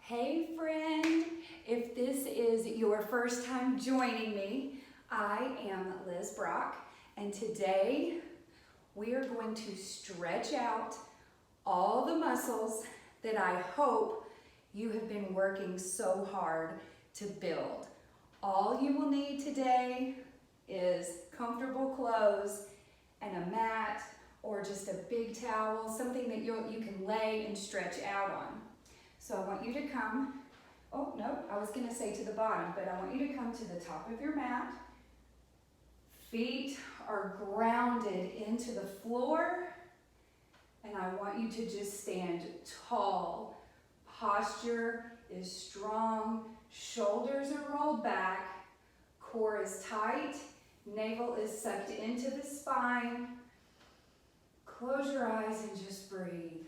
Hey friend, if this is your first time joining me, I am Liz Brock, and today we are going to stretch out all the muscles that I hope you have been working so hard to build. All you will need today is comfortable clothes and a mat or just a big towel, something that you can lay and stretch out on. So I want you to come, oh no, I was gonna say to the bottom, but I want you to come to the top of your mat. Feet are grounded into the floor, and I want you to just stand tall. Posture is strong, shoulders are rolled back, core is tight, navel is sucked into the spine. Close your eyes and just breathe.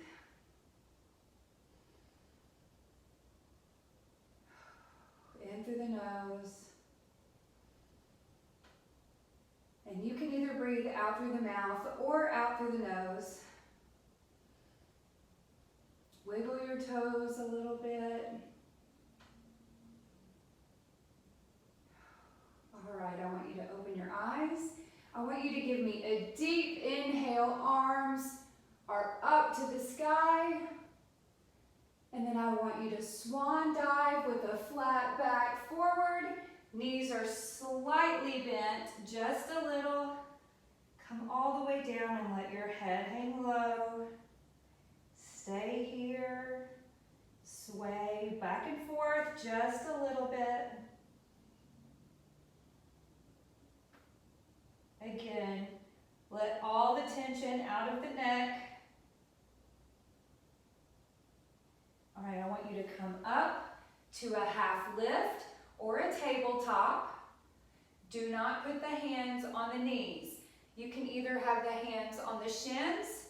In through the nose. And you can either breathe out through the mouth or out through the nose. Wiggle your toes a little bit. All right, I want you to open your eyes. I want you to give me a deep inhale. Arms are up to the sky. And then I want you to swan dive with a flat back forward. Knees are slightly bent, just a little. Come all the way down and let your head hang low. Stay here. Sway back and forth just a little bit. Again, let all the tension out of the neck. All right, I want you to come up to a half lift or a tabletop. Do not put the hands on the knees. You can either have the hands on the shins,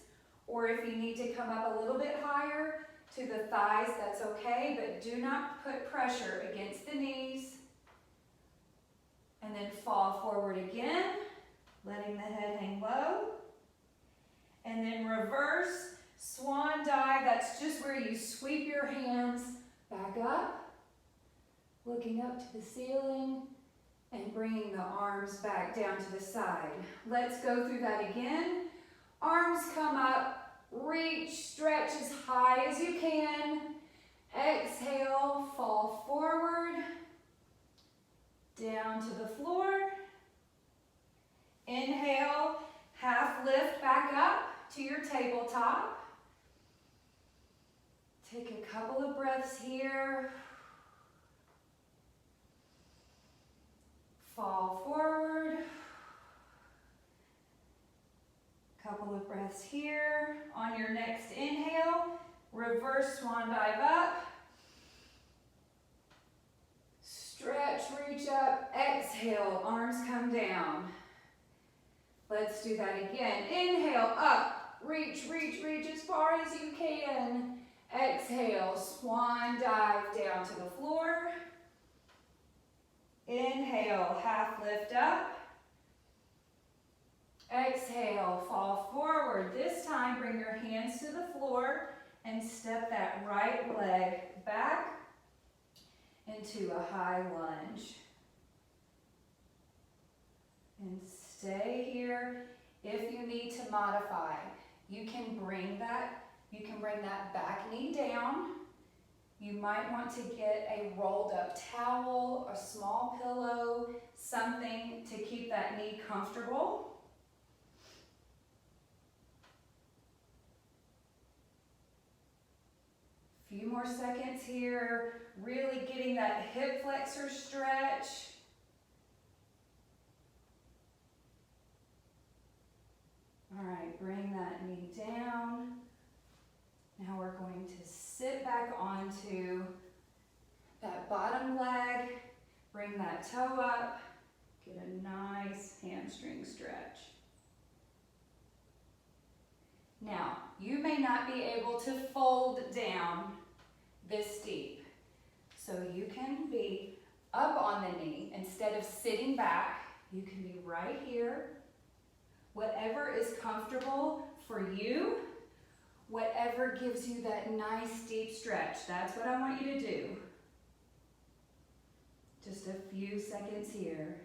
or if you need to come up a little bit higher to the thighs, that's okay, but do not put pressure against the knees. And then fall forward again, letting the head hang low. And then reverse swan dive. That's just where you sweep your hands back up, looking up to the ceiling and bringing the arms back down to the side. Let's go through that again. Arms come up, reach, stretch as high as you can. Exhale, fall forward, down to the floor. Inhale, half lift back up to your tabletop. Take a couple of breaths here. Fall forward. Couple of breaths here. On your next inhale, reverse swan dive up. Stretch, reach up, exhale, arms come down. Let's do that again. Inhale, up, reach, reach, reach as far as you can. Exhale, swan dive down to the floor. Inhale, half lift up. Exhale, fall forward. This time, bring your hands to the floor and step that right leg back into a high lunge. And stay here. If you need to modify, you can bring that back knee down. You might want to get a rolled up towel, a small pillow, something to keep that knee comfortable. Few more seconds here, really getting that hip flexor stretch. All right, bring that knee down. Now we're going to sit back onto that bottom leg, bring that toe up, get a nice hamstring stretch. Now, you may not be able to fold down this deep, so you can be up on the knee. Instead of sitting back, you can be right here. Whatever is comfortable for you. whatever gives you that nice deep stretch. That's what I want you to do. Just a few seconds here.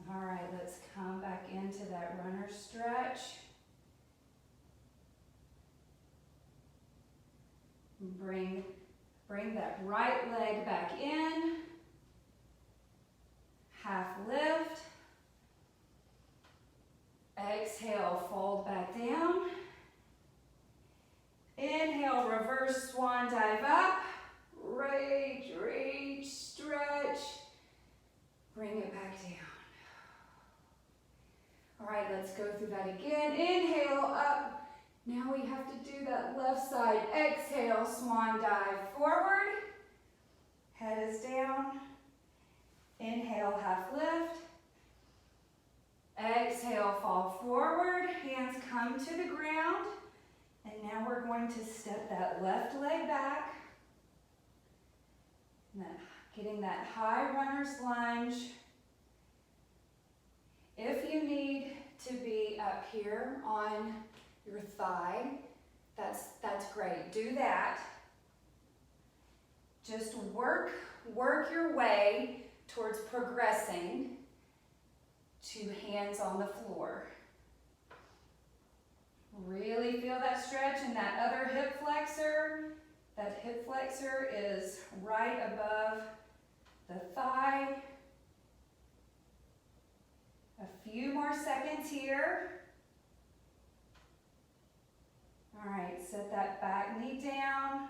All right, let's come back into that runner stretch. Bring that right leg back in. Half lift. Exhale, fold back down. Inhale, reverse swan dive up. Reach, reach, stretch. Bring it back down. All right, let's go through that again. Inhale, up. Now we have to do that left side. Exhale, swan dive forward. Head is down. Inhale, half lift. Exhale, fall forward. Hands come to the ground. And now we're going to step that left leg back. Getting that high runner's lunge. If you need to be up here on your thigh, that's great. Do that. Just work your way towards progressing to hands on the floor. Really feel that stretch in that other hip flexor. That hip flexor is right above the thigh. A few more seconds here. All right, set that back knee down.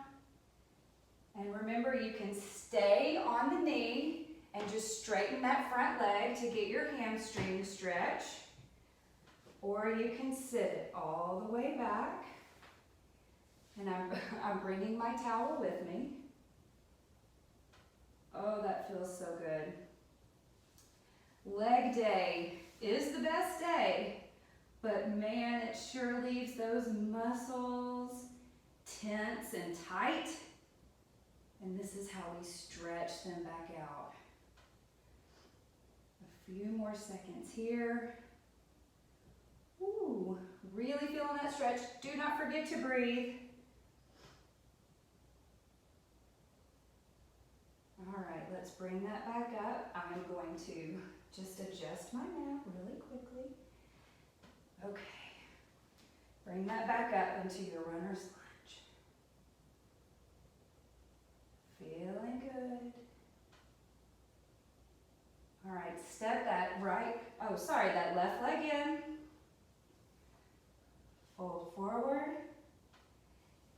And remember, you can stay on the knee and just straighten that front leg to get your hamstring stretch. Or you can sit it all the way back. And I'm bringing my towel with me. Oh, that feels so good. Leg day is the best day, but man, it sure leaves those muscles tense and tight. And this is how we stretch them back out. A few more seconds here. Ooh, really feeling that stretch. Do not forget to breathe. All right, let's bring that back up. I'm going to just adjust my mat really quickly. Okay, bring that back up into your runner's lunge. Feeling good. All right, step that that left leg in. Fold forward.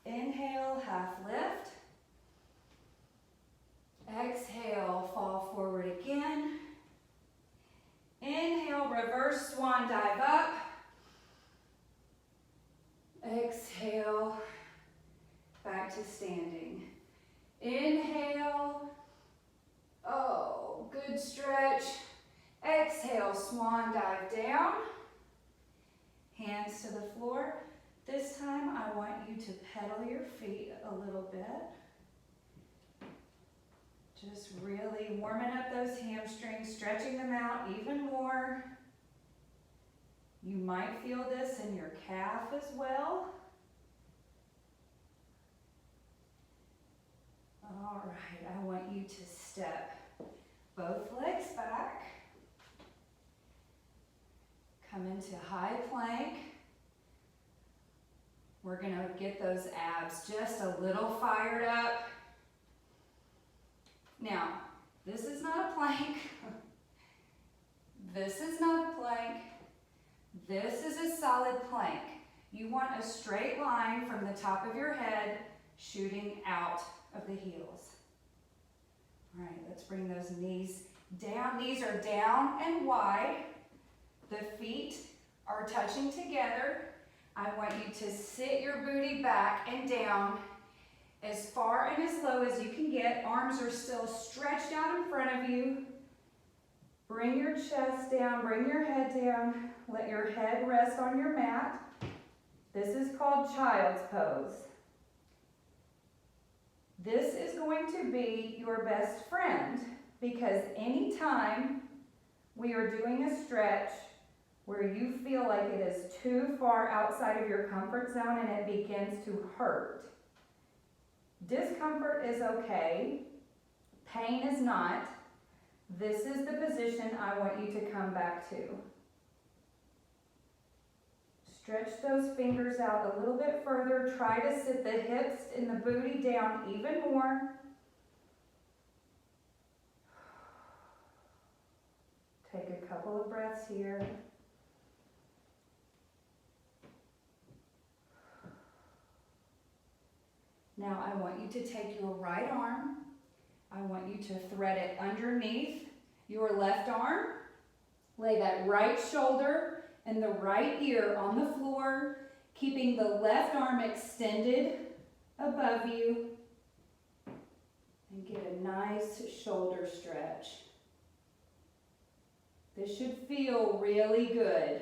Inhale, half lift. Exhale, fall forward again. Inhale, reverse swan dive up. Exhale, back to standing. Inhale. Oh, good stretch. Exhale, swan dive down. Hands to the floor. This time I want you to pedal your feet a little bit. Just really warming up those hamstrings, stretching them out even more. You might feel this in your calf as well. All right, I want you to step both legs back. Come into high plank. We're gonna get those abs just a little fired up. Now, this is not a plank. This is not a plank. This is a solid plank. You want a straight line from the top of your head shooting out of the heels. All right, let's bring those knees down. Knees are down and wide. The feet are touching together. I want you to sit your booty back and down as far and as low as you can get. Arms are still stretched out in front of you. Bring your chest down, bring your head down. Let your head rest on your mat. This is called child's pose. This is going to be your best friend because anytime we are doing a stretch, where you feel like it is too far outside of your comfort zone and it begins to hurt. Discomfort is okay, pain is not. This is the position I want you to come back to. Stretch those fingers out a little bit further. Try to sit the hips and the booty down even more. Take a couple of breaths here. Now I want you to take your right arm. I want you to thread it underneath your left arm. Lay that right shoulder and the right ear on the floor, keeping the left arm extended above you. And get a nice shoulder stretch. This should feel really good.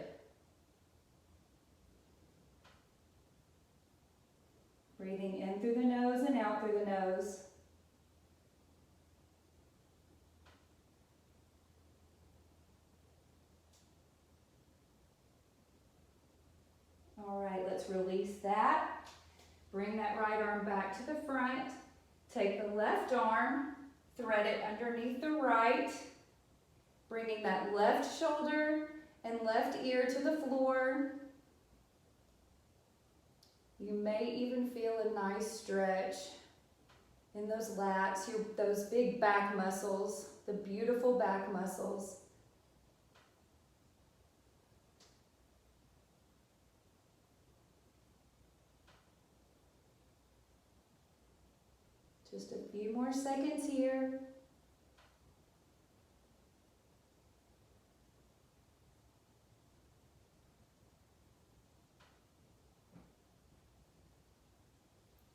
Breathing in through the nose and out through the nose. All right, let's release that. Bring that right arm back to the front. Take the left arm, thread it underneath the right, bringing that left shoulder and left ear to the floor. You may even feel a nice stretch in those lats, those big back muscles, the beautiful back muscles. Just a few more seconds here.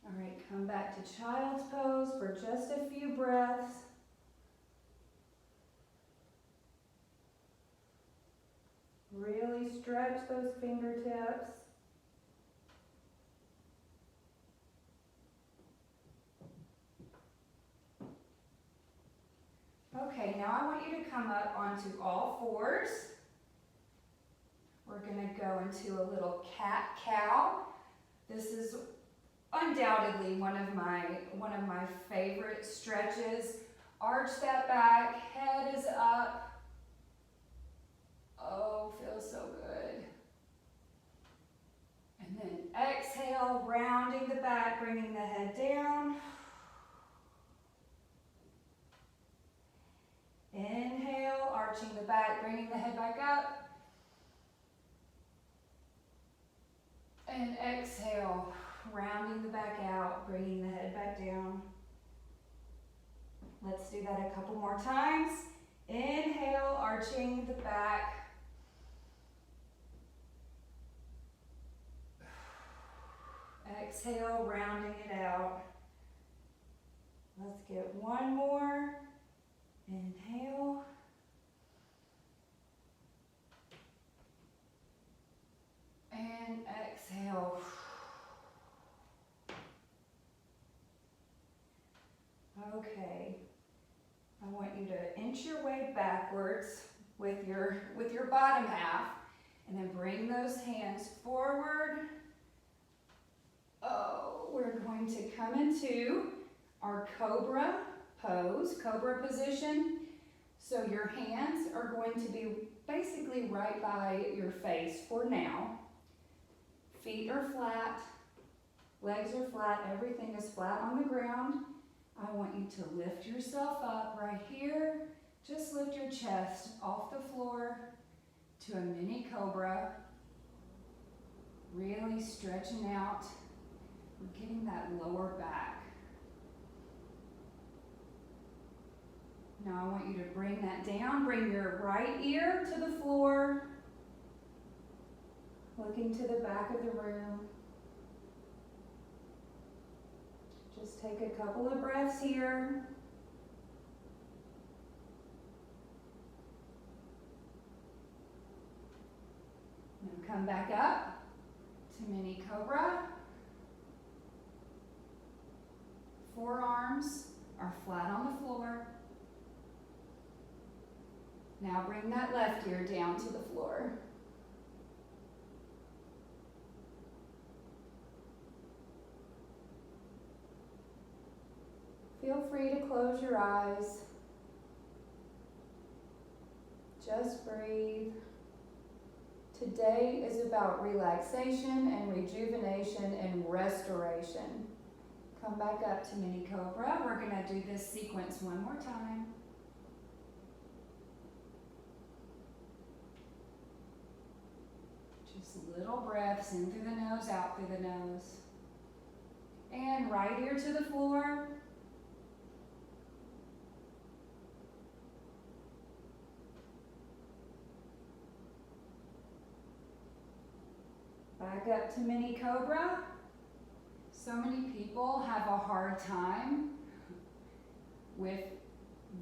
All right, come back to child's pose for just a few breaths. Really stretch those fingertips. Okay, now I want you to come up onto all fours. We're going to go into a little cat-cow. This is undoubtedly one of my favorite stretches. Arch that back, head is up. Oh, feels so good. And then exhale, rounding the back, bringing the head down. Inhale, arching the back, bringing the head back up. And exhale, rounding the back out, bringing the head back down. Let's do that a couple more times. Inhale, arching the back. Exhale, rounding it out. Let's get one more. Inhale. And exhale. Okay. I want you to inch your way backwards with your bottom half and then bring those hands forward. Oh, we're going to come into our cobra pose, cobra position. So your hands are going to be basically right by your face for now. Feet are flat, legs are flat, everything is flat on the ground. I want you to lift yourself up right here. Just lift your chest off the floor to a mini cobra. Really stretching out. We're getting that lower back. Now I want you to bring that down. Bring your right ear to the floor. Looking to the back of the room. Just take a couple of breaths here. Now come back up to mini cobra. Forearms are flat on the floor. Now bring that left ear down to the floor. free to close your eyes. Just breathe. Today is about relaxation and rejuvenation and restoration. Come back up to Mini Cobra. We're going to do this sequence one more time. Just little breaths in through the nose, out through the nose. And right ear to the floor. Back up to Mini Cobra. So many people have a hard time with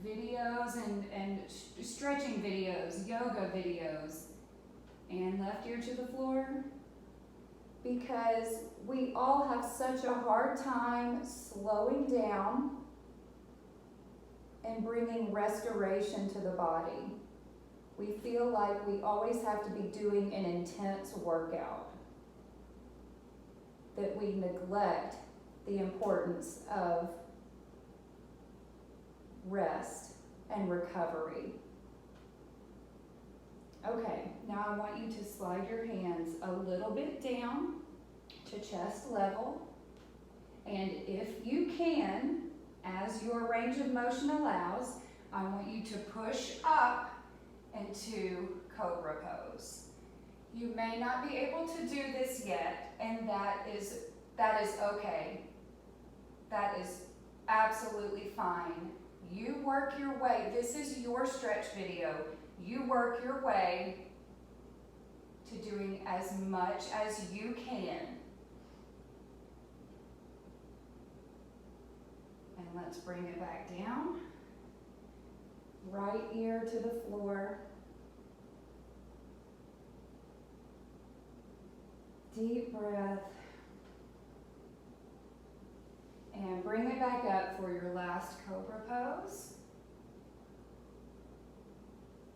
videos and stretching videos, yoga videos, and left ear to the floor, because we all have such a hard time slowing down and bringing restoration to the body. We feel like we always have to be doing an intense workout, that we neglect the importance of rest and recovery. Okay, now I want you to slide your hands a little bit down to chest level. And if you can, as your range of motion allows, I want you to push up into Cobra Pose. You may not be able to do this yet, and that is okay. That is absolutely fine. You work your way. This is your stretch video. You work your way to doing as much as you can. And let's bring it back down. Right ear to the floor. Deep breath. And bring it back up for your last Cobra Pose.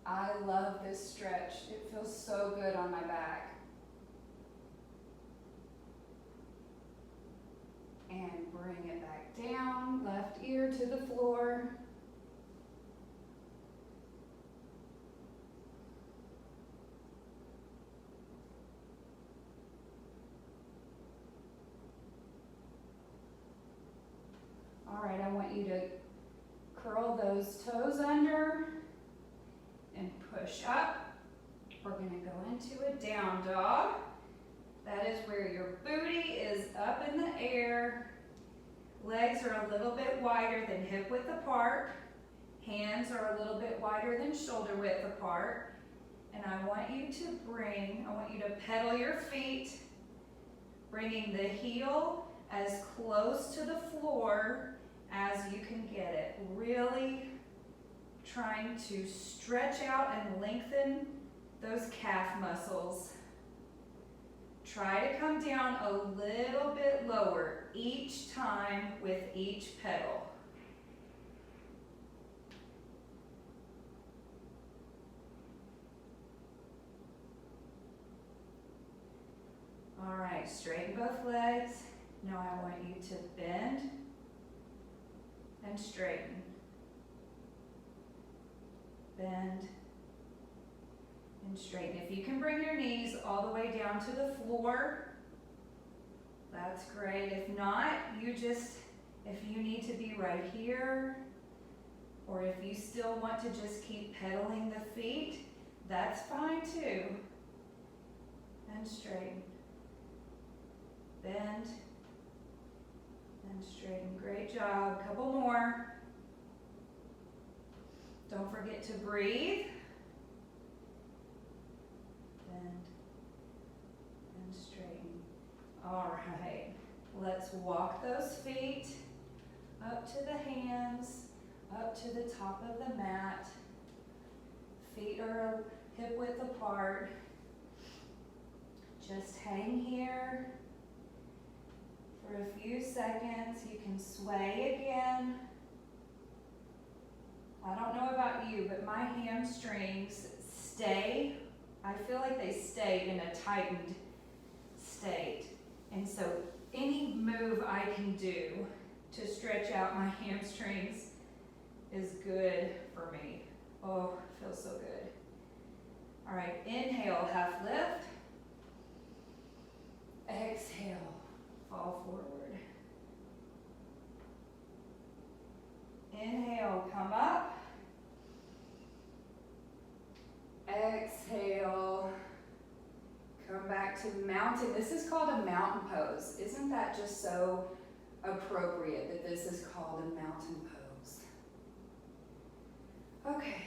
I love this stretch. It feels so good on my back. And bring it back down, left ear to the floor. All right, I want you to curl those toes under and push up. We're going to go into a down dog. That is where your booty is up in the air. Legs are a little bit wider than hip width apart. Hands are a little bit wider than shoulder width apart. And I want you to pedal your feet, bringing the heel as close to the floor as you can get it. Really trying to stretch out and lengthen those calf muscles. Try to come down a little bit lower each time with each pedal. All right, straighten both legs. Now I want you to bend and straighten. Bend and straighten. If you can bring your knees all the way down to the floor, that's great. If not, if you need to be right here, or if you still want to just keep pedaling the feet, that's fine too. And straighten. Bend and straighten. Great job. Couple more. Don't forget to breathe. Bend and straighten. All right. Let's walk those feet up to the hands, up to the top of the mat. Feet are hip width apart. Just hang here for a few seconds. You can sway again. I don't know about you, but my hamstrings I feel like they stay in a tightened state. And so any move I can do to stretch out my hamstrings is good for me. Oh, feels so good. All right, inhale, half lift. Exhale, fall forward. Inhale, come up. Exhale, come back to mountain. This is called a mountain pose. Isn't that just so appropriate that this is called a mountain pose? Okay,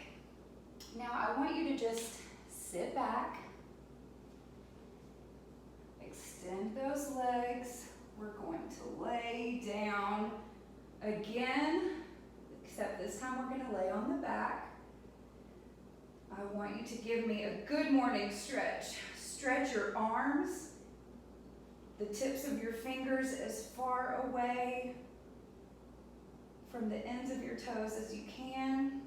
now I want you to just sit back, extend those legs. We're going to lay down again, except this time we're going to lay on the back. I want you to give me a good morning stretch. Stretch your arms, the tips of your fingers as far away from the ends of your toes as you can.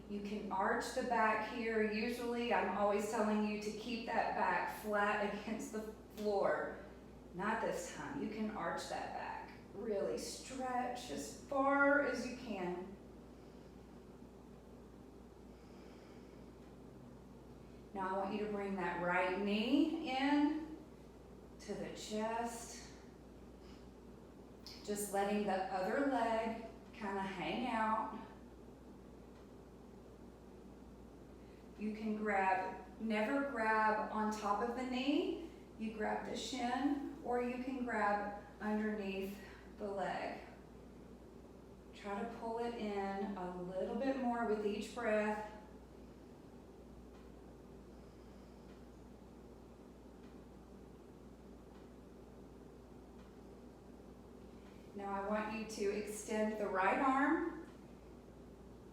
You can arch the back here. Usually, I'm always telling you to keep that back flat against the floor. Not this time. You can arch that back. Really stretch as far as you can. Now I want you to bring that right knee in to the chest. Just letting the other leg kind of hang out. You can never grab on top of the knee. You grab the shin, or you can grab underneath the leg. Try to pull it in a little bit more with each breath. Now I want you to extend the right arm,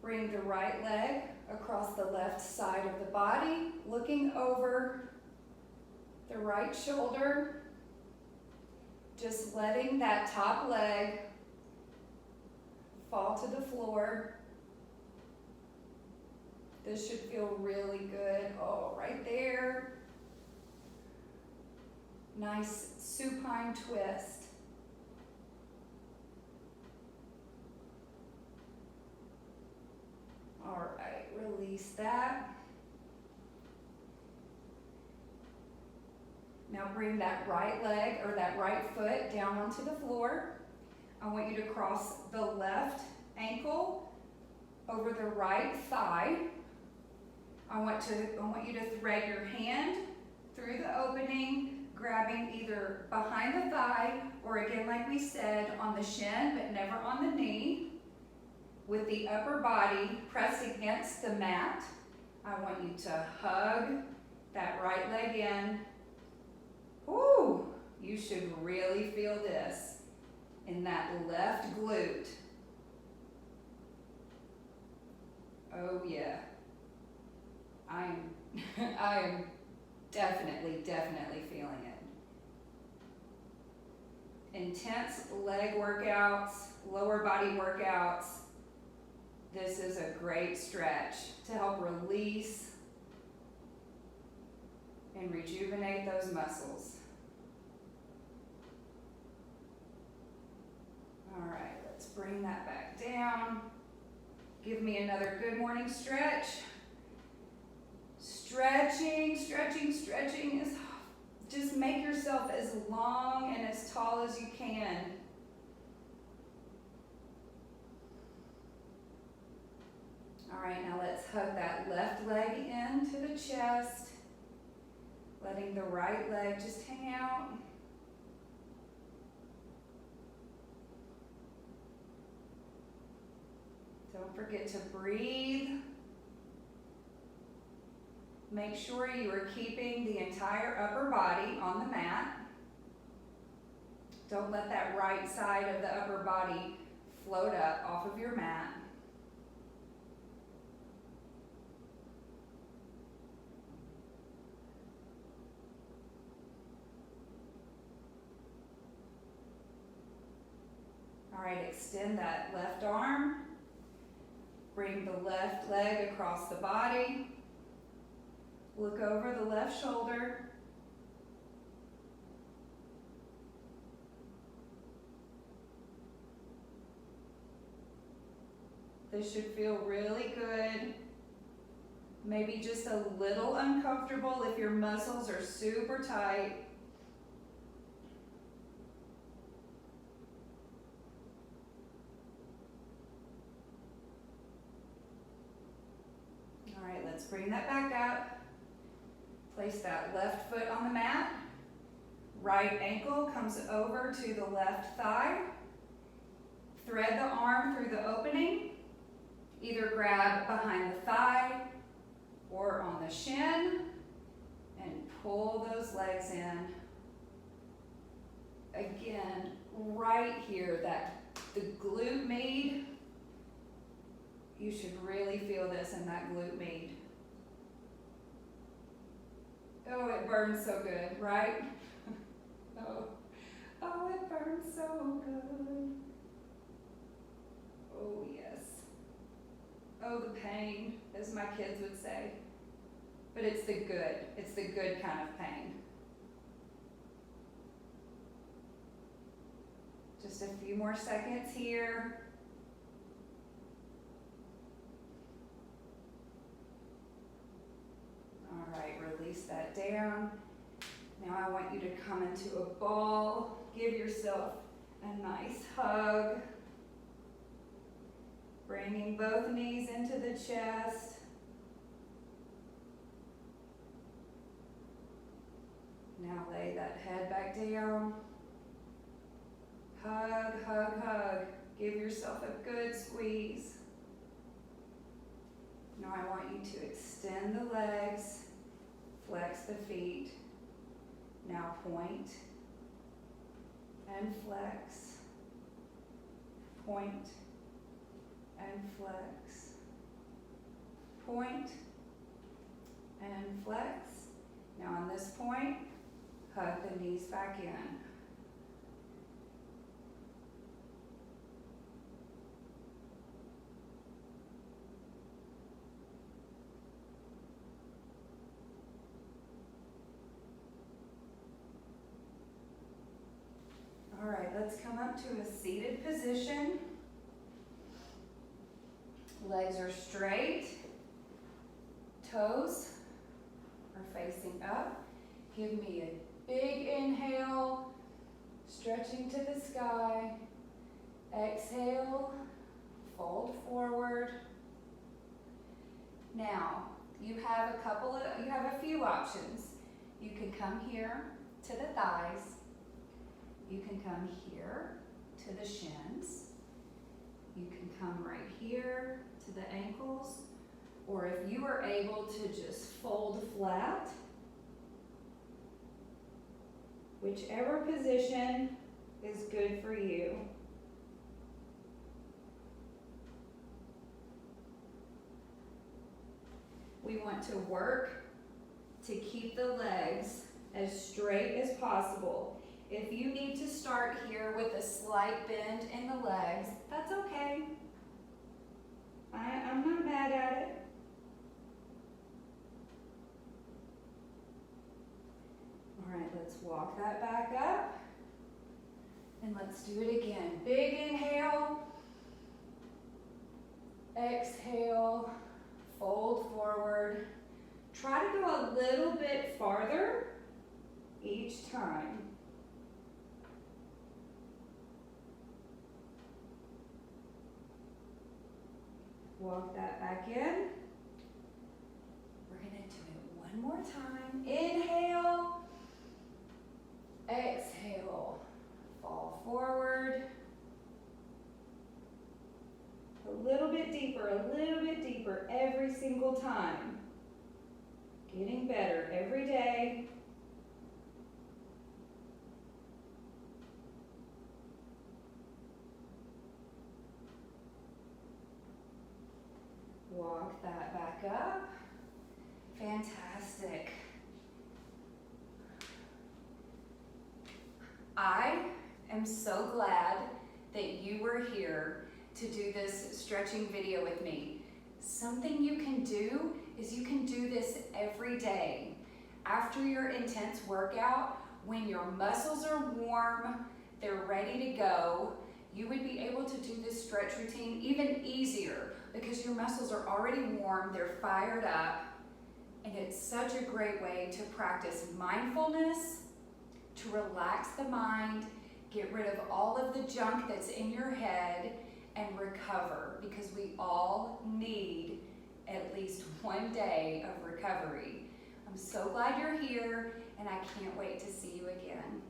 bring the right leg across the left side of the body, looking over the right shoulder, just letting that top leg fall to the floor. This should feel really good. Oh, right there. Nice supine twist. All right, release that. Now bring that right leg or that right foot down onto the floor. I want you to cross the left ankle over the right thigh. I want you to thread your hand through the opening, grabbing either behind the thigh or, again, like we said, on the shin, but never on the knee. With the upper body pressed against the mat, I want you to hug that right leg in. Ooh, you should really feel this in that left glute. Oh yeah. I am definitely feeling it. Intense leg workouts, lower body workouts. This is a great stretch to help release and rejuvenate those muscles. All right, let's bring that back down. Give me another good morning stretch. Stretching is just make yourself as long and as tall as you can. All right, now let's hug that left leg into the chest, letting the right leg just hang out. Don't forget to breathe. Make sure you are keeping the entire upper body on the mat. Don't let that right side of the upper body float up off of your mat. All right, extend that left arm. Bring the left leg across the body. Look over the left shoulder. This should feel really good. Maybe just a little uncomfortable if your muscles are super tight. All right, let's bring that back up. Place that left foot on the mat. Right ankle comes over to the left thigh. Thread the arm through the opening. Either grab behind the thigh or on the shin and pull those legs in. Again, right here, the glute med, you should really feel this in that glute med. Oh, it burns so good, right? Oh, it burns so good. Oh, yes. Oh, the pain, as my kids would say. But it's the good kind of pain. Just a few more seconds here. All right, release that down. Now I want you to come into a ball. Give yourself a nice hug. Bringing both knees into the chest. Now lay that head back down. Hug, hug, hug. Give yourself a good squeeze. Now I want you to extend the legs, flex the feet. Now point and flex, point and flex, point and flex. Now on this point, hug the knees back in. All right, let's come up to a seated position. Legs are straight. Toes are facing up. Give me a big inhale, stretching to the sky. Exhale, fold forward. Now, you have a few options. You can come here to the thighs. You can come here to the shins. You can come right here to the ankles. Or if you are able to just fold flat, whichever position is good for you. We want to work to keep the legs as straight as possible. If you need to start here with a slight bend in the legs, that's okay. I'm not mad at it. All right, let's walk that back up. And let's do it again. Big inhale. Exhale. Fold forward. Try to go a little bit farther each time. Walk that back in. We're going to do it one more time. Inhale. Exhale. Fall forward. A little bit deeper every single time. Getting better every day. Walk that back up. Fantastic. I am so glad that you were here to do this stretching video with me. Something you can do is you can do this every day. After your intense workout, when your muscles are warm, they're ready to go, you would be able to do this stretch stretch routine even easier because your muscles are already warm, they're fired up, and it's such a great way to practice mindfulness, to relax the mind, get rid of all of the junk that's in your head, and recover, because we all need at least one day of recovery. I'm so glad you're here, and I can't wait to see you again.